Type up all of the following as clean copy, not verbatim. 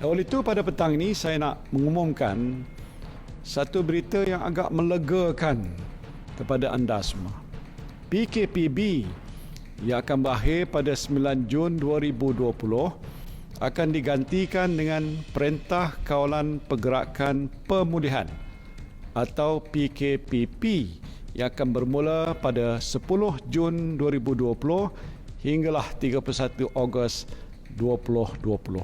Oleh itu pada petang ini saya nak mengumumkan satu berita yang agak melegakan kepada anda semua. PKPB yang akan berakhir pada 9 Jun 2020 akan digantikan dengan Perintah Kawalan Pergerakan Pemulihan atau PKPP yang akan bermula pada 10 Jun 2020 hinggalah 31 Ogos 2020.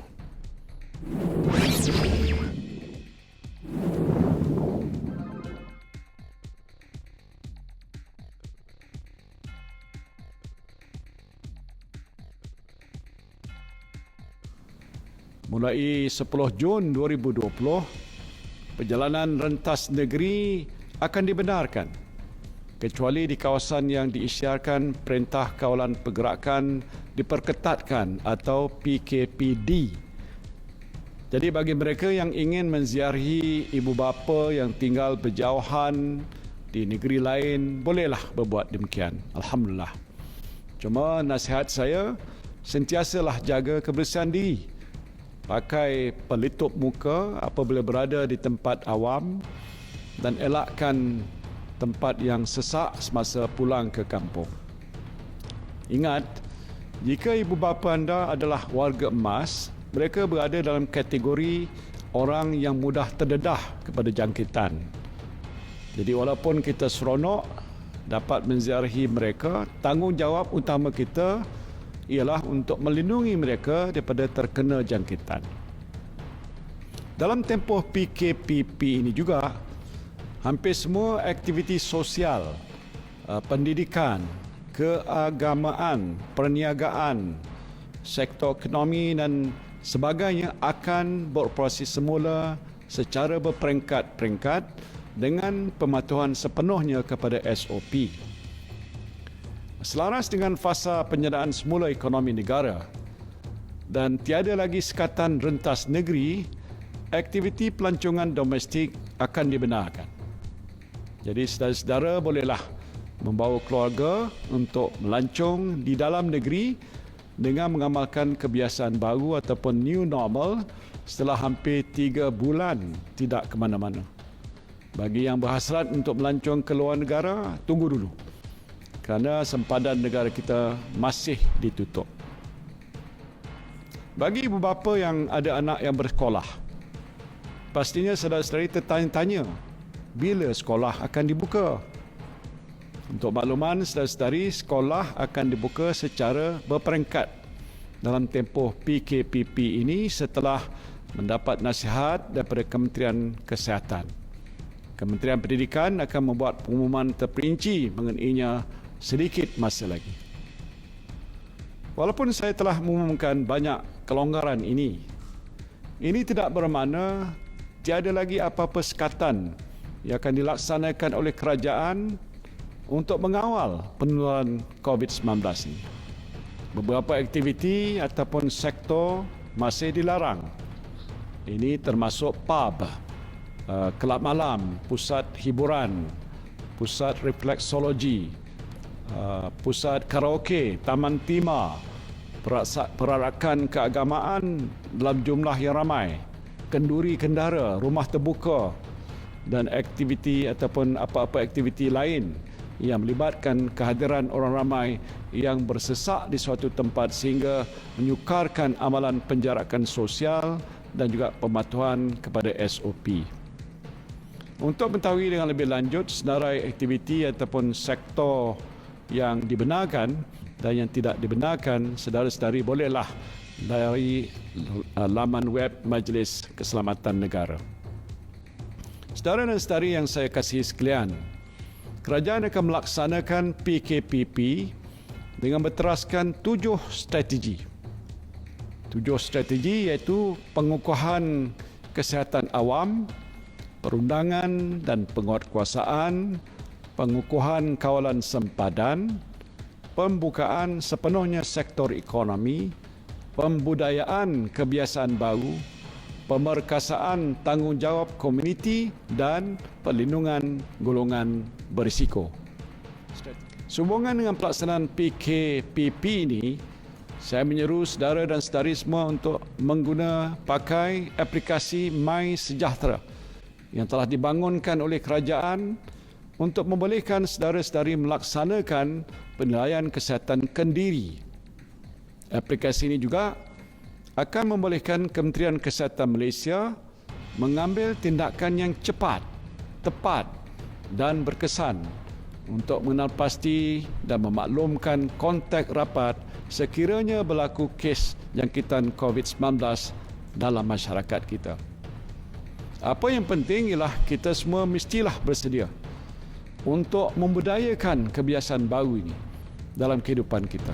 Mulai 10 Jun 2020, perjalanan rentas negeri akan dibenarkan kecuali di kawasan yang diisytiharkan Perintah Kawalan Pergerakan Diperketatkan atau PKPD. Jadi bagi mereka yang ingin menziarahi ibu bapa yang tinggal berjauhan di negeri lain, bolehlah berbuat demikian. Alhamdulillah. Cuma nasihat saya, sentiasalah jaga kebersihan diri. Pakai pelitup muka apabila berada di tempat awam dan elakkan tempat yang sesak semasa pulang ke kampung. Ingat, jika ibu bapa anda adalah warga emas, mereka berada dalam kategori orang yang mudah terdedah kepada jangkitan. Jadi walaupun kita seronok dapat menziarahi mereka, tanggungjawab utama kita ialah untuk melindungi mereka daripada terkena jangkitan. Dalam tempoh PKPP ini juga, hampir semua aktiviti sosial, pendidikan, keagamaan, perniagaan, sektor ekonomi dan sebagainya akan beroperasi semula secara berperingkat-peringkat dengan pematuhan sepenuhnya kepada SOP. Selaras dengan fasa penyediaan semula ekonomi negara dan tiada lagi sekatan rentas negeri, aktiviti pelancongan domestik akan dibenarkan. Jadi saudara-saudara bolehlah membawa keluarga untuk melancong di dalam negeri dengan mengamalkan kebiasaan baru ataupun new normal setelah hampir 3 bulan tidak ke mana-mana. Bagi yang berhasrat untuk melancong ke luar negara, tunggu dulu. Kerana sempadan negara kita masih ditutup. Bagi ibu bapa yang ada anak yang bersekolah, pastinya saudara-saudari tertanya-tanya bila sekolah akan dibuka. Untuk makluman saudara-saudari, sekolah akan dibuka secara berperingkat dalam tempoh PKPP ini setelah mendapat nasihat daripada Kementerian Kesihatan. Kementerian Pendidikan akan membuat pengumuman terperinci mengenainya sedikit masa lagi. Walaupun saya telah mengumumkan banyak kelonggaran ini tidak bermakna tiada lagi apa-apa sekatan yang akan dilaksanakan oleh kerajaan untuk mengawal penularan COVID-19 ini. Beberapa aktiviti ataupun sektor masih dilarang. Ini termasuk pub, kelab malam, pusat hiburan, pusat refleksologi, pusat karaoke, taman tema, perarakan keagamaan dalam jumlah yang ramai, kenduri kendara, rumah terbuka dan aktiviti ataupun apa-apa aktiviti lain yang melibatkan kehadiran orang ramai yang bersesak di suatu tempat sehingga menyukarkan amalan penjarakan sosial dan juga pematuhan kepada SOP. Untuk mengetahui dengan lebih lanjut senarai aktiviti ataupun sektor yang dibenarkan dan yang tidak dibenarkan, saudara-saudari bolehlah dari laman web Majlis Keselamatan Negara. Saudara dan saudari yang saya kasihi sekalian, kerajaan akan melaksanakan PKPP dengan berteraskan 7 strategi. 7 strategi iaitu pengukuhan kesihatan awam, perundangan dan penguatkuasaan, pengukuhan kawalan sempadan, pembukaan sepenuhnya sektor ekonomi, pembudayaan kebiasaan baru, pemerkasaan tanggungjawab komuniti dan perlindungan golongan berisiko. Sehubungan dengan pelaksanaan PKPP ini, Saya menyeru saudara dan saudari semua untuk pakai aplikasi My Sejahtera yang telah dibangunkan oleh kerajaan untuk membolehkan saudara-saudari melaksanakan penilaian kesihatan kendiri. Aplikasi ini juga akan membolehkan Kementerian Kesihatan Malaysia mengambil tindakan yang cepat, tepat dan berkesan untuk mengenal pasti dan memaklumkan kontak rapat sekiranya berlaku kes jangkitan COVID-19 dalam masyarakat kita. Apa yang penting ialah kita semua mestilah bersedia untuk membudayakan kebiasaan baru ini dalam kehidupan kita.